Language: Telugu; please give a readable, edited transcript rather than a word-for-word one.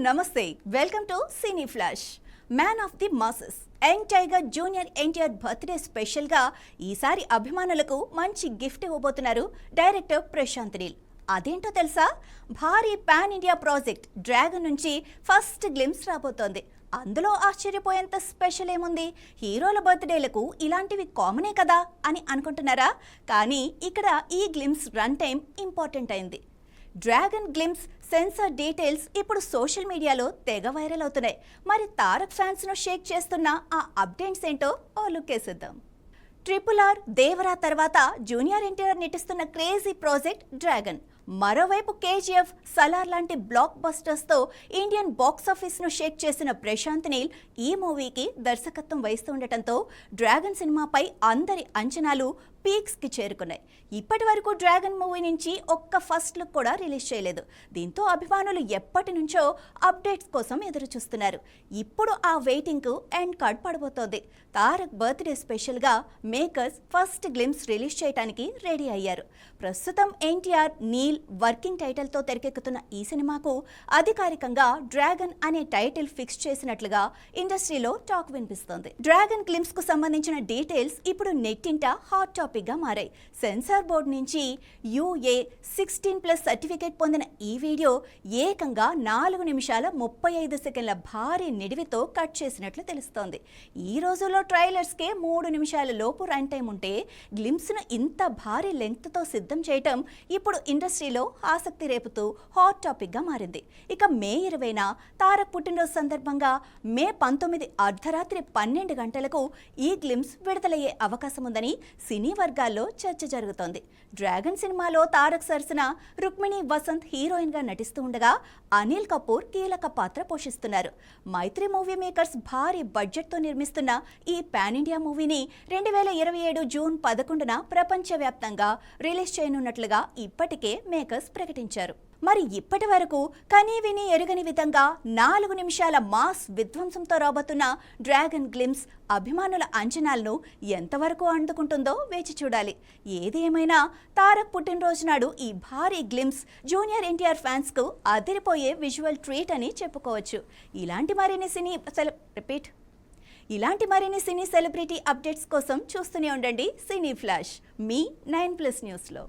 నమస్తే welcome to cine flash. Man of the masses young tiger junior NTR birthday special గా ఈసారి అభిమానులకు మంచి గిఫ్ట్ ఇవ్వబోతున్నారు డైరెక్టర్ ప్రశాంత్ నీల్. అదేంటో తెలుసా? భారీ పాన్ ఇండియా ప్రాజెక్ట్ డ్రాగన్ నుంచి ఫస్ట్ గ్లిమ్స్ రాబోతోంది. అందులో ఆశ్చర్యపోయేంత స్పెషల్ ఏముంది? హీరోల బర్త్డేలకు ఇలాంటివి కామనే కదా అని అనుకుంటున్నారా? కానీ ఇక్కడ ఈ గ్లిమ్స్ రన్ టైం ఇంపార్టెంట్ అయింది. డ్రాగన్ గ్లిమ్స్ సెన్సార్ డీటెయిల్స్ ఇప్పుడు సోషల్ మీడియాలో తెగ వైరల్ అవుతున్నాయి. మరి తారక్ ఫ్యాన్స్ను షేక్ చేస్తున్న ఆ అప్డేట్స్ ఏంటో ఓ లుక్ వేసేద్దాం. RRR దేవరా తర్వాత జూనియర్ ఎన్టీఆర్ నటిస్తున్న క్రేజీ ప్రాజెక్ట్ డ్రాగన్. మరోవైపు KGF, సలార్ లాంటి బ్లాక్ బస్టర్స్తో ఇండియన్ బాక్సాఫీస్ను షేక్ చేసిన ప్రశాంత్ నీల్ ఈ మూవీకి దర్శకత్వం వహిస్తుండటంతో డ్రాగన్ సినిమాపై అందరి అంచనాలు పీక్స్కి చేరుకున్నాయి. ఇప్పటి వరకు డ్రాగన్ మూవీ నుంచి ఒక్క ఫస్ట్ లుక్ కూడా రిలీజ్ చేయలేదు. దీంతో అభిమానులు ఎప్పటి నుంచో అప్డేట్స్ కోసం ఎదురు చూస్తున్నారు. ఇప్పుడు ఆ వెయిటింగ్కు ఎండ్ కార్డ్ పడబోతోంది. తారక్ బర్త్డే స్పెషల్గా మేకర్స్ ఫస్ట్ గ్లిమ్స్ రిలీజ్ చేయడానికి రెడీ అయ్యారు. ప్రస్తుతం ఎన్టీఆర్, నీల్ వర్కింగ్ టైటిల్తో తెరకెక్కుతున్న ఈ సినిమాకు అధికారికంగా డ్రాగన్ అనే టైటిల్ ఫిక్స్ చేసినట్లుగా ఇండస్ట్రీలో టాక్ వినిపిస్తోంది. డ్రాగన్ గ్లిమ్స్ కు సంబంధించిన డీటెయిల్స్ ఇప్పుడు నెట్టింట హాట్ టాపిక్ గా మారాయి. సెన్సార్ బోర్డు నుంచి UA16+ సర్టిఫికేట్ పొందిన ఈ వీడియో ఏకంగా 4 నిమిషాల 35 సెకండ్ల భారీ నిడివితో కట్ చేసినట్లు తెలుస్తోంది. ఈ రోజుల్లో ట్రైలర్స్కే 3 నిమిషాల లోపు రన్ టైం ఉంటే గ్లిమ్స్ ను ఇంత భారీ లెంగ్త్ తో సిద్ధం చేయటం ఇప్పుడు ఇండస్ట్రీలో ఆసక్తి రేపుతూ హాట్ టాపిక్ గా మారింది. ఇక మే 20న తారక్ పుట్టినరోజు సందర్భంగా మే 19 అర్ధరాత్రి 12 గంటలకు ఈ గ్లిమ్స్ విడుదలయ్యే అవకాశం ఉందని సినీ వర్గాల్లో చర్చ జరుగుతోంది. డ్రాగన్ సినిమాలో తారక్ సరసన రుక్మిణి వసంత్ హీరోయిన్ గా నటిస్తూ ఉండగా అనిల్ కపూర్ కీలక పాత్ర పోషిస్తున్నారు. మైత్రి మూవీ మేకర్స్ భారీ బడ్జెట్ తో నిర్మిస్తున్న ఈ పాన్ ఇండియా మూవీని 2027 జూన్ 11న ప్రపంచవ్యాప్తంగా రిలీజ్ చేయనున్నట్లుగా ఇప్పటికే మేకర్స్ ప్రకటించారు. మరి ఇప్పటి వరకు కనీ విని ఎరుగని విధంగా 4 నిమిషాల మాస్ విధ్వంసంతో రాబోతున్న డ్రాగన్ గ్లిమ్స్ అభిమానుల అంచనాలను ఎంతవరకు అందుకుంటుందో వేచి చూడాలి. ఏది ఏమైనా తారక్ పుట్టినరోజు నాడు ఈ భారీ గ్లిమ్స్ జూనియర్ ఎన్టీఆర్ ఫ్యాన్స్ కు అదిరిపోయే విజువల్ ట్రీట్ అని చెప్పుకోవచ్చు. ఇలాంటి మరిన్ని సినీ సెలబ్రిటీ అప్డేట్స్ కోసం చూస్తూనే ఉండండి సినీ ఫ్లాష్, మీ 9+ న్యూస్లో.